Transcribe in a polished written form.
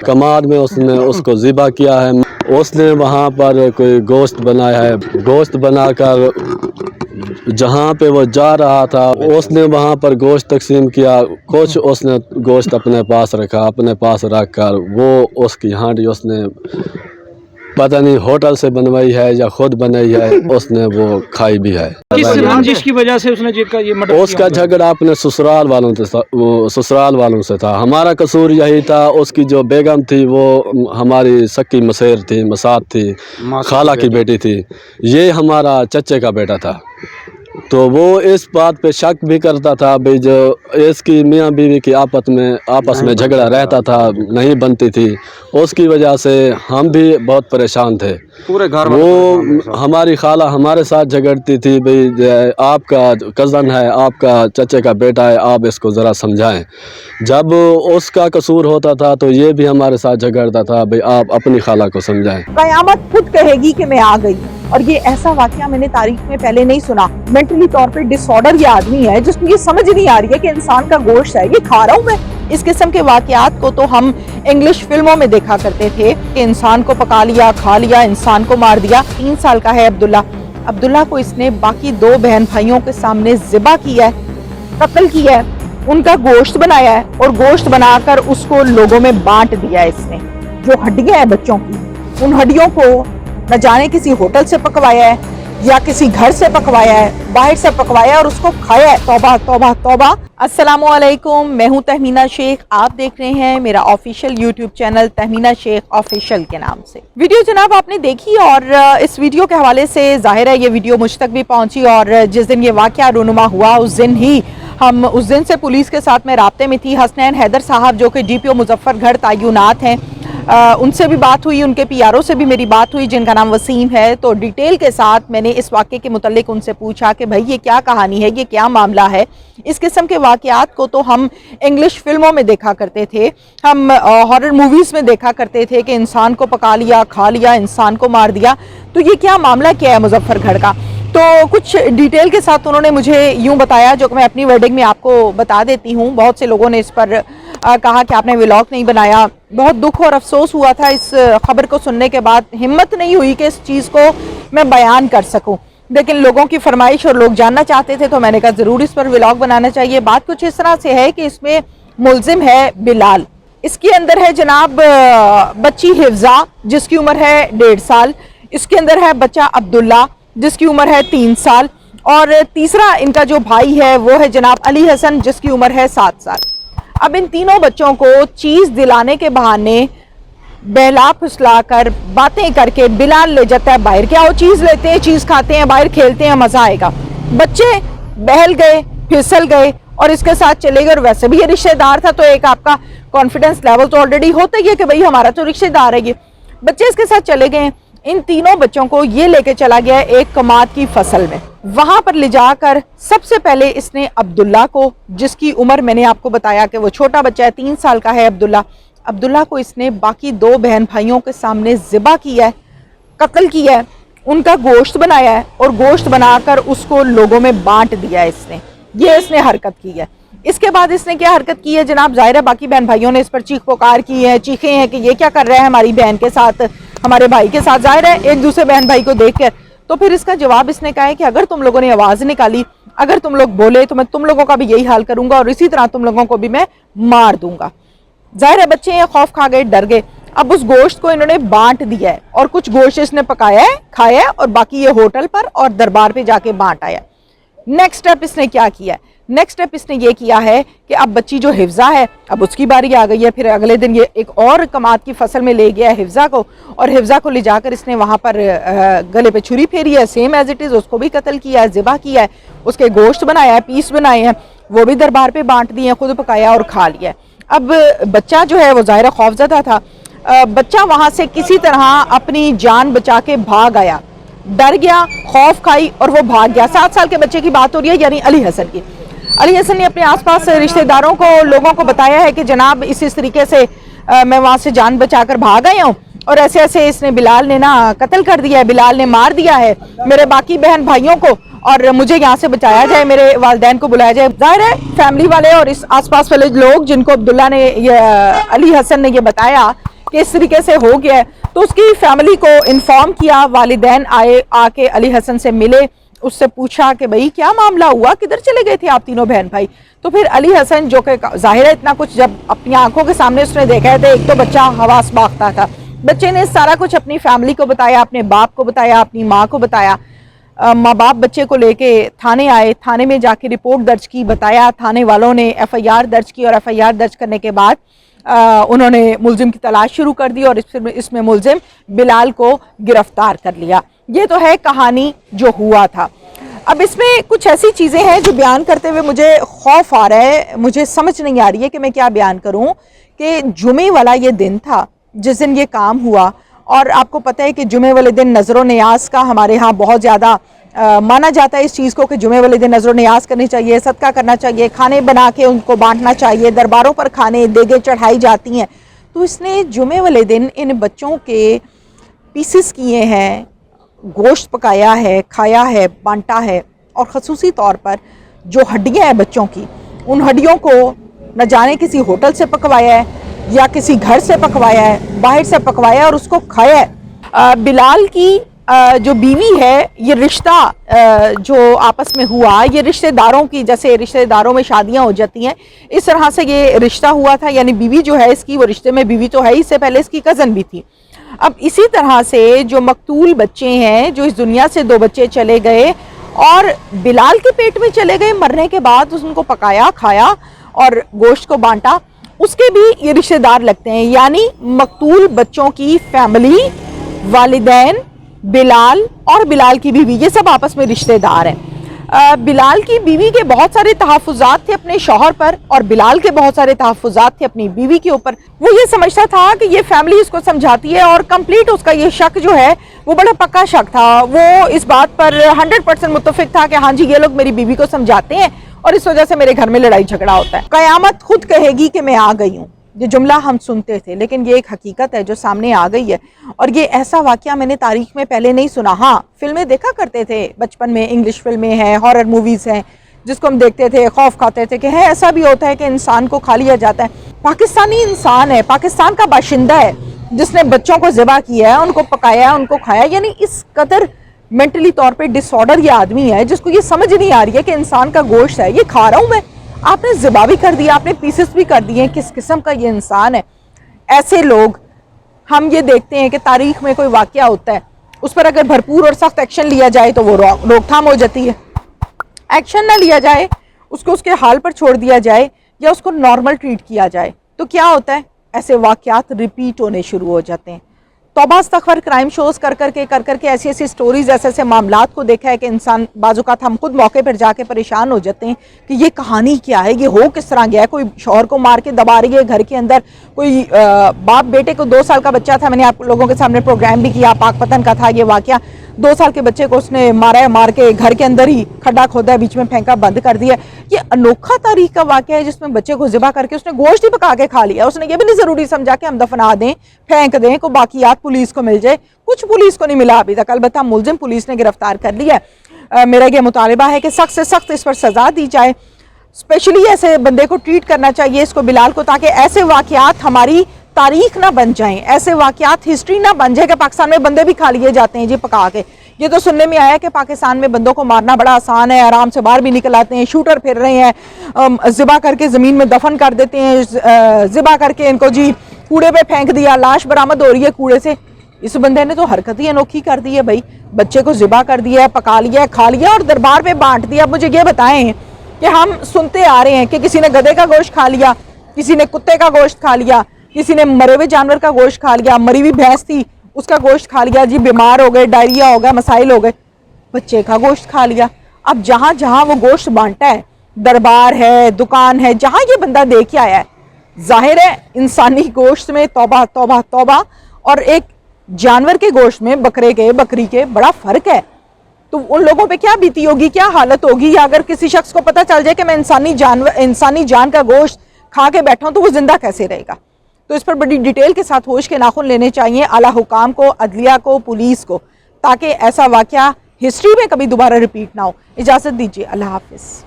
कमाद में उसने उसको ज़िबा किया है। उसने वहाँ पर कोई गोश्त बनाया है, गोश्त बनाकर जहाँ पे वो जा रहा था उसने वहाँ पर गोश्त तकसीम किया। कुछ उसने गोश्त अपने पास रखा, अपने पास रख कर वो उसकी हांडी उसने पता नहीं होटल से बनवाई है या खुद बनाई है, उसने वो खाई भी है। किस रंजिश की वजह से उसने ये मर्डर किया? उसका झगड़ा अपने ससुराल वालों से था, वो ससुराल वालों से था। हमारा कसूर यही था, उसकी जो बेगम थी वो हमारी सक्की मसेर थी, मसाद थी, खाला की बेटी थी। ये हमारा चचे का बेटा था। तो वो इस बात पे शक भी करता था भाई जो इसकी मियाँ बीवी की आपस में झगड़ा रहता था, नहीं बनती थी। उसकी वजह से हम भी बहुत परेशान थे। पूरे घर वो हमारी खाला हमारे साथ झगड़ती थी भाई आपका कज़न है, आपका चचे का बेटा है, आप इसको ज़रा समझाएं। जब उसका कसूर होता था तो ये भी हमारे साथ झगड़ता था भाई आप अपनी खाला को समझाएं। क़यामत खुद कहेगी कि मैं आ गई। और ये ऐसा वाकया मैंने तारीख में पहले नहीं सुना। मेंटली तौर पे डिसऑर्डर ये आदमी है जिसको ये समझ नहीं आ रही है कि इंसान का गोश्त है, ये खा रहा हूँ मैं। इस किस्म के वाकयात को तो हम इंग्लिश फिल्मों में देखा करते थे कि इंसान को पका लिया, खा लिया, इंसान को मार दिया। 3 साल का है अब्दुल्ला को इसने बाकी 2 बहन भाइयों के सामने ज़िबा किया है, कत्ल किया है, उनका गोश्त बनाया है और गोश्त बनाकर उसको लोगों में बांट दिया है। इसने जो हड्डियां हैं बच्चों की, उन हड्डियों को न जाने किसी होटल से पकवाया है या किसी घर से पकवाया है, बाहर से पकवाया और उसको खाया है। तौबा तौबा तौबा। अस्सलामु अलैकुम, मैं हूं तहमीना शेख। आप देख रहे हैं मेरा official YouTube channel Tahmina Shaikh official के नाम से। वीडियो जनाब आपने देखी और इस वीडियो के हवाले से जाहिर है ये वीडियो मुझ तक भी पहुंची और जिस दिन ये वाकया रूनुमा हुआ उस दिन से पुलिस के साथ मैं राब्ते में थी। हसनैन हैदर साहब जो कि DPO मुजफ्फरगढ़ तैनात हैं, उनसे भी बात हुई, उनके PRO से भी मेरी बात हुई जिनका नाम वसीम है। तो डिटेल के साथ मैंने इस वाक़े के मुतल्लिक उनसे पूछा कि भाई ये क्या कहानी है, ये क्या मामला है। इस किस्म के वाक़यात को तो हम इंग्लिश फिल्मों में देखा करते थे, हम हॉरर मूवीज़ में देखा करते थे कि इंसान को पका लिया, खा लिया, इंसान को मार दिया। तो ये क्या मामला क्या है मुजफ्फरगढ़ का? तो कुछ डिटेल के साथ उन्होंने मुझे यूँ बताया जो कि मैं अपनी वर्डिंग में आपको बता देती हूँ। बहुत से लोगों ने इस पर कहा कि आपने व्लॉग नहीं बनाया। बहुत दुख और अफसोस हुआ था इस खबर को सुनने के बाद। हिम्मत नहीं हुई कि इस चीज़ को मैं बयान कर सकूं, लेकिन लोगों की फरमाइश और लोग जानना चाहते थे तो मैंने कहा ज़रूर इस पर व्लॉग बनाना चाहिए। बात कुछ इस तरह से है कि इसमें मुलजिम है बिलाल, इसके अंदर है जनाब बच्ची हिफ्जा जिसकी उम्र है 1.5 साल, इसके अंदर है बच्चा अब्दुल्ला जिसकी उम्र है 3 साल और तीसरा इनका जो भाई है वो है जनाब अली हसन जिसकी उम्र है 7 साल। अब इन तीनों बच्चों को चीज़ दिलाने के बहाने बहला फुसला कर बातें करके बिलाल ले जाता है बाहर। क्या वो चीज़ लेते हैं, चीज़ खाते हैं, बाहर खेलते हैं, मज़ा आएगा। बच्चे बहल गए, फिसल गए और इसके साथ चले गए। और वैसे भी ये रिश्तेदार था तो एक आपका कॉन्फिडेंस लेवल तो ऑलरेडी होता ही है कि भाई हमारा तो रिश्तेदार है ये। बच्चे इसके साथ चले गए। इन तीनों बच्चों को ये लेके चला गया एक कमाद की फसल में। वहां पर ले जाकर सबसे पहले इसने अब्दुल्ला को, जिसकी उम्र मैंने आपको बताया कि वो छोटा बच्चा है, 3 साल का है अब्दुल्ला को इसने बाकी 2 बहन भाइयों के सामने ज़िबा किया है, कत्ल किया है, उनका गोश्त बनाया है और गोश्त बनाकर उसको लोगों में बांट दिया है। इसने हरकत की है। इसके बाद इसने क्या हरकत की है जनाब, जाहिर है बाकी बहन भाइयों ने इस पर चीख पुकार की है, चीखे हैं कि ये क्या कर रहा है हमारी बहन के साथ, हमारे भाई के साथ। जाहिर है एक दूसरे बहन भाई को देख कर तो फिर इसका जवाब इसने कहा है कि अगर तुम लोगों ने आवाज़ निकाली, अगर तुम लोग बोले तो मैं तुम लोगों का भी यही हाल करूंगा और इसी तरह तुम लोगों को भी मैं मार दूंगा। जाहिर है बच्चे ये खौफ खा गए, डर गए। अब उस गोश्त को इन्होंने बांट दिया है और कुछ गोश्त इसने पकाया है, खाया है और बाकी ये होटल पर और दरबार पे जाके बांट आया। नेक्स्ट स्टेप इसने क्या किया है? नेक्स्ट स्टेप इसने ये किया है कि अब बच्ची जो हिफ्जा है अब उसकी बारी आ गई है। फिर अगले दिन ये एक और कमाद की फसल में ले गया हिफ्जा को और हिफ्जा को ले जाकर इसने वहाँ पर गले पे छुरी फेरी है, सेम एज इट इज़ उसको भी कत्ल किया है, ज़िबा किया है, उसके गोश्त बनाया है, पीस बनाए हैं, वो भी दरबार पे बांट दिए हैं, खुद पकाया और खा लिया है। अब बच्चा जो है वो ज़ाहिर खौफज़दा था। बच्चा वहाँ से किसी तरह अपनी जान बचा के भाग आया, डर गया, खौफ खाई और वो भाग गया। 7 साल के बच्चे की बात हो रही है, यानी अली हसन की। अली हसन ने अपने आसपास रिश्तेदारों को, लोगों को बताया है कि जनाब इस तरीके से मैं वहाँ से जान बचाकर भाग आया हूँ और ऐसे ऐसे इसने बिलाल ने ना कत्ल कर दिया है, बिलाल ने मार दिया है मेरे बाकी बहन भाइयों को, और मुझे यहाँ से बचाया जाए, मेरे वालिदैन को बुलाया जाए। जाहिर है फैमिली वाले और इस आसपास वाले लोग जिनको अब्दुल्ला ने अली हसन ने ये बताया कि इस तरीके से हो गया है, तो उसकी फैमिली को इन्फॉर्म किया। वालिदैन आए, आके अली हसन से मिले, उससे पूछा कि भाई क्या मामला हुआ, किधर चले गए थे आप तीनों बहन भाई। तो फिर अली हसन जो कि जाहिर है इतना कुछ जब अपनी आंखों के सामने उसने देखा है, एक तो बच्चा हवास बागता था, बच्चे ने सारा कुछ अपनी फैमिली को बताया, अपने बाप को बताया, अपनी माँ को बताया। माँ बाप बच्चे को लेके थाने आए, थाने में जाके रिपोर्ट दर्ज की, बताया, थाने वालों ने एफआईआर दर्ज की और एफआईआर दर्ज करने के बाद उन्होंने मुलजिम की तलाश शुरू कर दी और इसमें मुलजिम बिलाल को गिरफ्तार कर लिया। ये तो है कहानी जो हुआ था। अब इसमें कुछ ऐसी चीज़ें हैं जो बयान करते हुए मुझे खौफ आ रहा है, मुझे समझ नहीं आ रही है कि मैं क्या बयान करूं कि जुमे वाला ये दिन था जिस दिन ये काम हुआ, और आपको पता है कि जुमे वाले दिन नज़र नियाज का हमारे यहाँ बहुत ज़्यादा माना जाता है इस चीज़ को कि जुमे वाले दिन नज़र नियाज करनी चाहिए, सदका करना चाहिए, खाने बना के उनको बांटना चाहिए, दरबारों पर खाने देगे चढ़ाई जाती हैं। तो इसने जुमे वाले दिन इन बच्चों के पीसेस किए हैं, गोश्त पकाया है, खाया है, बांटा है, और ख़ुसूसी तौर पर जो हड्डियाँ हैं बच्चों की, उन हड्डियों को न जाने किसी होटल से पकवाया है या किसी घर से पकवाया है, बाहर से पकवाया और उसको खाया है। बिलाल की जो बीवी है, ये रिश्ता जो आपस में हुआ, ये रिश्तेदारों की, जैसे रिश्तेदारों में शादियां हो जाती हैं, इस तरह से ये रिश्ता हुआ था। यानी बीवी जो है इसकी, वो रिश्ते में बीवी तो है, इससे पहले इसकी कज़न भी थी। अब इसी तरह से जो मकतूल बच्चे हैं, जो इस दुनिया से 2 बच्चे चले गए और बिलाल के पेट में चले गए, मरने के बाद उनको पकाया, खाया और गोश्त को बांटा, उसके भी ये रिश्तेदार लगते हैं। यानी मकतूल बच्चों की फैमिली, वालिदैन, बिलाल और बिलाल की बीवी, ये सब आपस में रिश्तेदार हैं। बिलाल की बीवी के बहुत सारे तहफ़्फ़ुज़ात थे अपने शौहर पर, और बिलाल के बहुत सारे तहफ़्फ़ुज़ात थे अपनी बीवी के ऊपर। वो ये समझता था कि ये फैमिली इसको समझाती है, और कंप्लीट उसका ये शक जो है वो बड़ा पक्का शक था। वो इस बात पर 100% मुत्तफ़िक था कि हाँ जी, ये लोग मेरी बीवी को समझाते हैं और इस वजह से मेरे घर में लड़ाई झगड़ा होता है। क़यामत खुद कहेगी कि मैं आ गई हूँ, ये जुमला हम सुनते थे, लेकिन ये एक हकीकत है जो सामने आ गई है। और ये ऐसा वाक़या मैंने तारीख में पहले नहीं सुना। हाँ, फिल्में देखा करते थे बचपन में, इंग्लिश फिल्में हैं, हॉरर मूवीज़ हैं, जिसको हम देखते थे, खौफ खाते थे कि है ऐसा भी होता है कि इंसान को खा लिया जाता है। पाकिस्तानी इंसान है, पाकिस्तान का बाशिंदा है, जिसने बच्चों को ज़िबा किया है, उनको पकाया, उनको खाया। यानी इस कदर मेंटली तौर पे डिसऑर्डर ये आदमी है जिसको ये समझ नहीं आ रही है कि इंसान का गोश्त है, ये खा रहा हूँ मैं। आपने ज़िबा भी कर दिया, आपने पीसेस भी कर दिए, किस किस्म का ये इंसान है। ऐसे लोग, हम ये देखते हैं कि तारीख में कोई वाक़या होता है, उस पर अगर भरपूर और सख्त एक्शन लिया जाए तो वो रोकथाम हो जाती है। एक्शन ना लिया जाए, उसको उसके हाल पर छोड़ दिया जाए या उसको नॉर्मल ट्रीट किया जाए, तो क्या होता है, ऐसे वाक़यात रिपीट होने शुरू हो जाते हैं। तौबा इस्तग़फ़ार क्राइम शोज़ कर करके ऐसी ऐसी स्टोरीज़, ऐसे ऐसे मामलात को देखा है कि इंसान बाज़-औक़ात हम खुद मौके पर जाके परेशान हो जाते हैं कि ये कहानी क्या है, ये हो किस तरह गया है। कोई शौहर को मार के दबा रही है घर के अंदर, कोई बाप बेटे को, 2 साल का बच्चा था, मैंने आप लोगों के सामने प्रोग्राम भी किया, पाकपतन का था ये वाक़या। 2 साल के बच्चे को उसने मारा है, मार के घर के अंदर ही खड्डा खोदा है, बीच में फेंका, बंद कर दिया। ये अनोखा तारीख का वाक़या है जिसमें बच्चे को ज़िबा करके उसने गोश्त ही पका के खा लिया। उसने ये भी नहीं ज़रूरी समझा कि हम दफना दें, फेंक दें, को बाकियात पुलिस को मिल जाए। कुछ पुलिस को नहीं मिला अभी तक, अलबत्ता मुलजिम पुलिस ने गिरफ्तार कर लिया है। मेरा ये मुतालिबा है कि सख्त से सख्त इस पर सज़ा दी जाए। स्पेशली ऐसे बंदे को ट्रीट करना चाहिए, इसको बिलाल को, ताकि ऐसे वाक़यात हमारी तारीख ना बन जाएं, ऐसे वाक़यात हिस्ट्री ना बन जाए कि पाकिस्तान में बंदे भी खा लिए जाते हैं जी पका के। ये तो सुनने में आया कि पाकिस्तान में बंदों को मारना बड़ा आसान है, आराम से बाहर भी निकल आते हैं, शूटर फिर रहे हैं, ज़िबा करके ज़मीन में दफन कर देते हैं, ज़िबा करके इनको जी कूड़े पे फेंक दिया, लाश बरामद हो रही है कूड़े से। इस बंदे ने तो हरकत ही अनोखी कर दी है भाई, बच्चे को ज़िबा कर दिया, पका लिया, खा लिया और दरबार पे बांट दिया। अब मुझे ये बताएं कि हम सुनते आ रहे हैं कि किसी ने गधे का गोश्त खा लिया, किसी ने कुत्ते का गोश्त खा लिया, किसी ने मरे हुए जानवर का गोश्त खा लिया, मरी हुई भैंस थी उसका गोश्त खा लिया जी, बीमार हो गए, डायरिया हो गया, मसाइल हो गए, बच्चे का गोश्त खा लिया। अब जहाँ जहाँ वो गोश्त बांटा है, दरबार है, दुकान है, जहाँ ये बंदा दे के आया है, जाहिर है इंसानी गोश्त में तौबा तौबा तौबा और एक जानवर के गोश्त में, बकरे के, बकरी के, बड़ा फ़र्क है। तो उन लोगों पे क्या बीती होगी, क्या हालत होगी, या अगर किसी शख्स को पता चल जाए कि मैं इंसानी जान का गोश्त खा के बैठा हूँ तो वो जिंदा कैसे रहेगा। تو اس پر بڑی ڈیٹیل کے ساتھ ہوش کے ناخن لینے چاہیے اعلیٰ حکام کو، عدلیہ کو، پولیس کو، تاکہ ایسا واقعہ ہسٹری میں کبھی دوبارہ ریپیٹ نہ ہو۔ اجازت دیجیے، اللہ حافظ۔